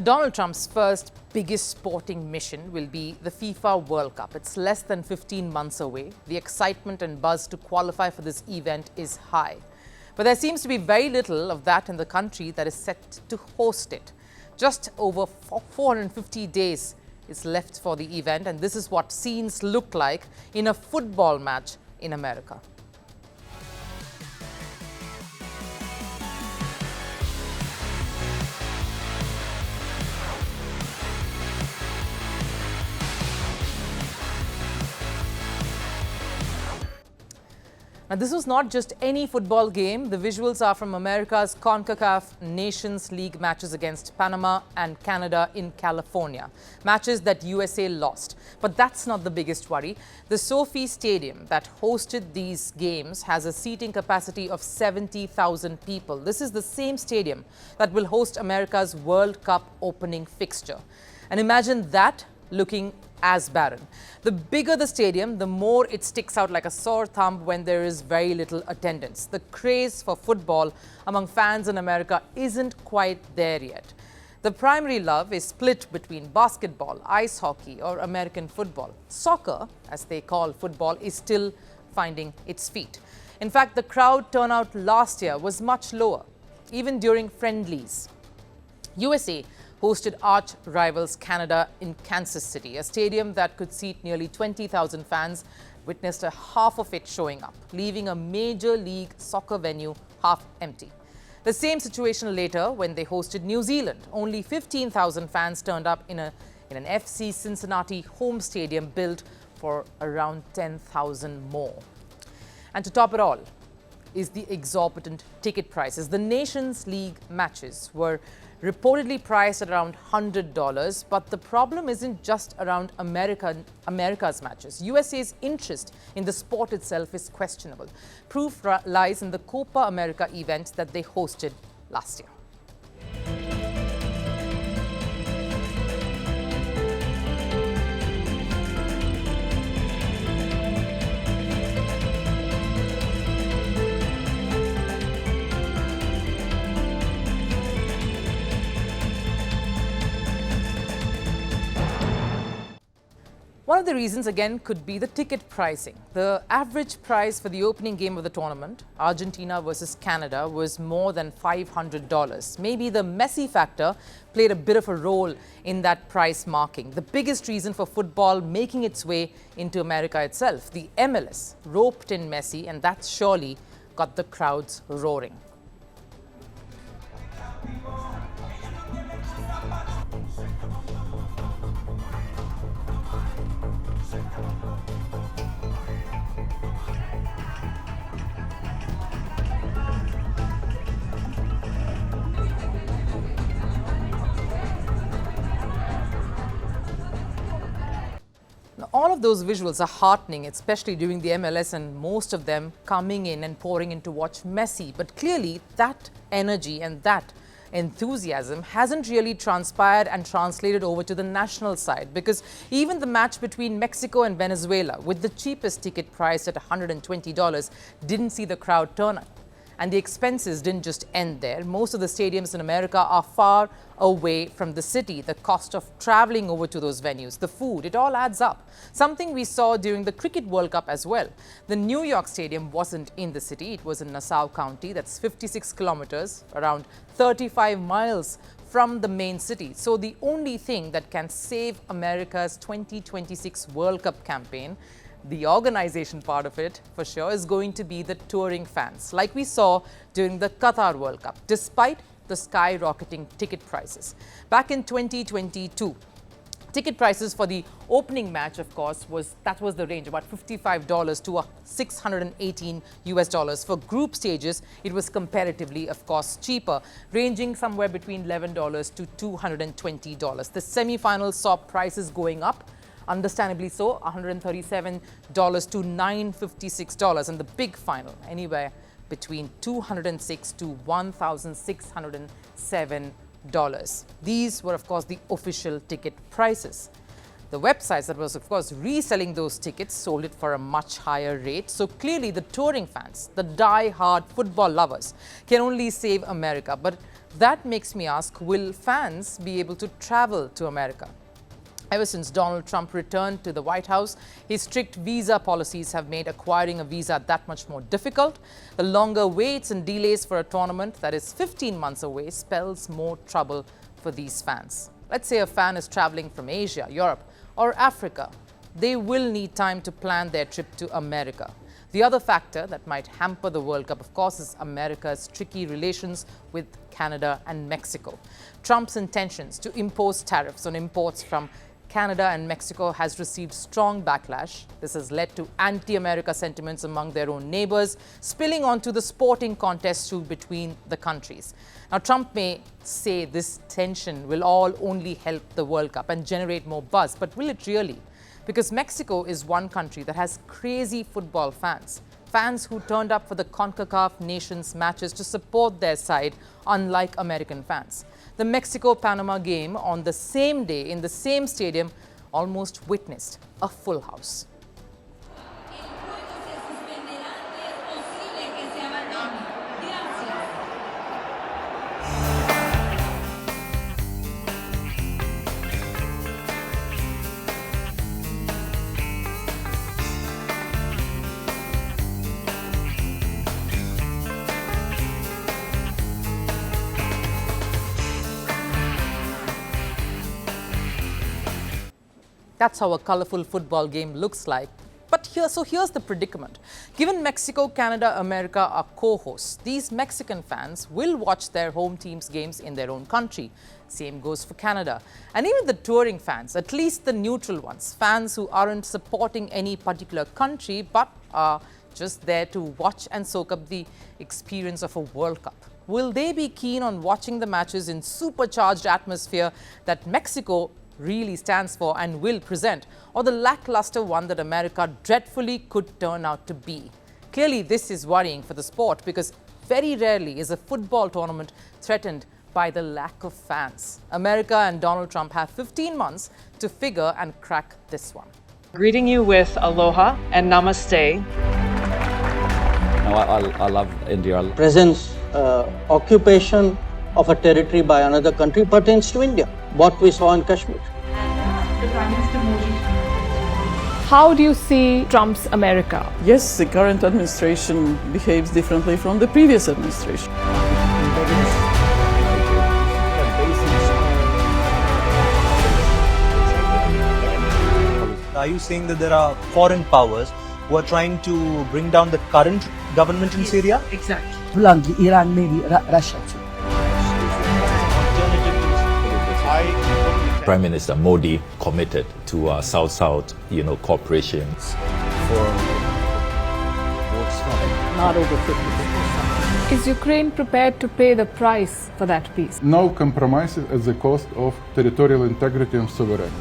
Donald Trump's first biggest sporting mission will be the FIFA World Cup. It's less than 15 months away. The excitement and buzz to qualify for this event is high. But there seems to be very little of that in the country that is set to host it. Just over 450 days is left for the event, and this is what scenes look like in a football match in America. Now, this was not just any football game. The visuals are from America's Concacaf Nations League matches against Panama and Canada in California, matches that USA lost. But that's not the biggest worry. The SoFi Stadium that hosted these games has a seating capacity of 70,000 people. This is the same stadium that will host America's World Cup opening fixture. And imagine that looking as barren. The bigger the stadium, the more it sticks out like a sore thumb when there is very little attendance. The craze for football among fans in America isn't quite there yet. The primary love is split between basketball, ice hockey, or American football. Soccer, as they call football, is still finding its feet. In fact, the crowd turnout last year was much lower, even during friendlies. USA hosted arch rivals Canada in Kansas City. A stadium that could seat nearly 20,000 fans witnessed a half of it showing up, leaving a major league soccer venue half empty. The same situation later when they hosted New Zealand. Only 15,000 fans turned up in an FC Cincinnati home stadium built for around 10,000 more. And to top it all is the exorbitant ticket prices. The Nations League matches were reportedly priced at around $100, but the problem isn't just around America's matches. USA's interest in the sport itself is questionable. Proof lies in the Copa America event that they hosted last year. One of the reasons, again, could be the ticket pricing. The average price for the opening game of the tournament, Argentina versus Canada, was more than $500. Maybe the Messi factor played a bit of a role in that price marking. The biggest reason for football making its way into America itself, the MLS roped in Messi, and that surely got the crowds roaring. All of those visuals are heartening, especially during the MLS, and most of them coming in and pouring in to watch Messi. But clearly, that energy and that enthusiasm hasn't really transpired and translated over to the national side, because even the match between Mexico and Venezuela, with the cheapest ticket priced at $120, didn't see the crowd turn up. And the expenses didn't just end there. Most of the stadiums in America are far away from the city. The cost of traveling over to those venues, the food, it all adds up. Something we saw during the Cricket World Cup as well. The New York Stadium wasn't in the city. It was in Nassau County. That's 56 kilometers, around 35 miles from the main city. So the only thing that can save America's 2026 World Cup campaign, the organization part of it, for sure, is going to be the touring fans, like we saw during the Qatar World Cup, despite the skyrocketing ticket prices. Back in 2022, ticket prices for the opening match, of course, was the range, about $55 to $618 For group stages, it was comparatively, of course, cheaper, ranging somewhere between $11 to $220. The semi-finals saw prices going up, understandably so, $137 to $956, and the big final anywhere between $206 to $1,607. These were, of course, the official ticket prices. The websites that was, of course, reselling those tickets sold it for a much higher rate. So clearly the touring fans, the die-hard football lovers, can only save America. But That makes me ask, will fans be able to travel to America? Ever since Donald Trump returned to the White House, his strict visa policies have made acquiring a visa that much more difficult. The longer waits and delays for a tournament that is 15 months away spells more trouble for these fans. Let's say a fan is traveling from Asia, Europe, or Africa. They will need time to plan their trip to America. The other factor that might hamper the World Cup, of course, is America's tricky relations with Canada and Mexico. Trump's intentions to impose tariffs on imports from Canada and Mexico has received strong backlash. This has led to anti-America sentiments among their own neighbors, spilling onto the sporting contest too between the countries. Now, Trump may say this tension will all only help the World Cup and generate more buzz, but will it really? Because Mexico is one country that has crazy football fans. Fans who turned up for the Concacaf Nations matches to support their side, unlike American fans. The Mexico-Panama game on the same day in the same stadium almost witnessed a full house. That's how a colorful football game looks like. But here's the predicament. Given Mexico, Canada, America are co-hosts, these Mexican fans will watch their home team's games in their own country. Same goes for Canada. And even the touring fans, at least the neutral ones, fans who aren't supporting any particular country but are just there to watch and soak up the experience of a World Cup. Will they be keen on watching the matches in supercharged atmosphere that Mexico really stands for and will present, or the lackluster one that America dreadfully could turn out to be? Clearly, this is worrying for the sport because very rarely is a football tournament threatened by the lack of fans. America and Donald Trump have 15 months to figure and crack this one. Greeting you with aloha and namaste. No, I love India. Presence, occupation of a territory by another country pertains to India. What we saw in Kashmir. How do you see Trump's America? Yes, the current administration behaves differently from the previous administration. Are you saying that there are foreign powers who are trying to bring down the current government in Syria? Exactly. Bluntly, Iran, maybe Russia too. Prime Minister Modi committed to South-South, cooperation. Not over 50%. Is Ukraine prepared to pay the price for that peace? No compromises at the cost of territorial integrity and sovereignty.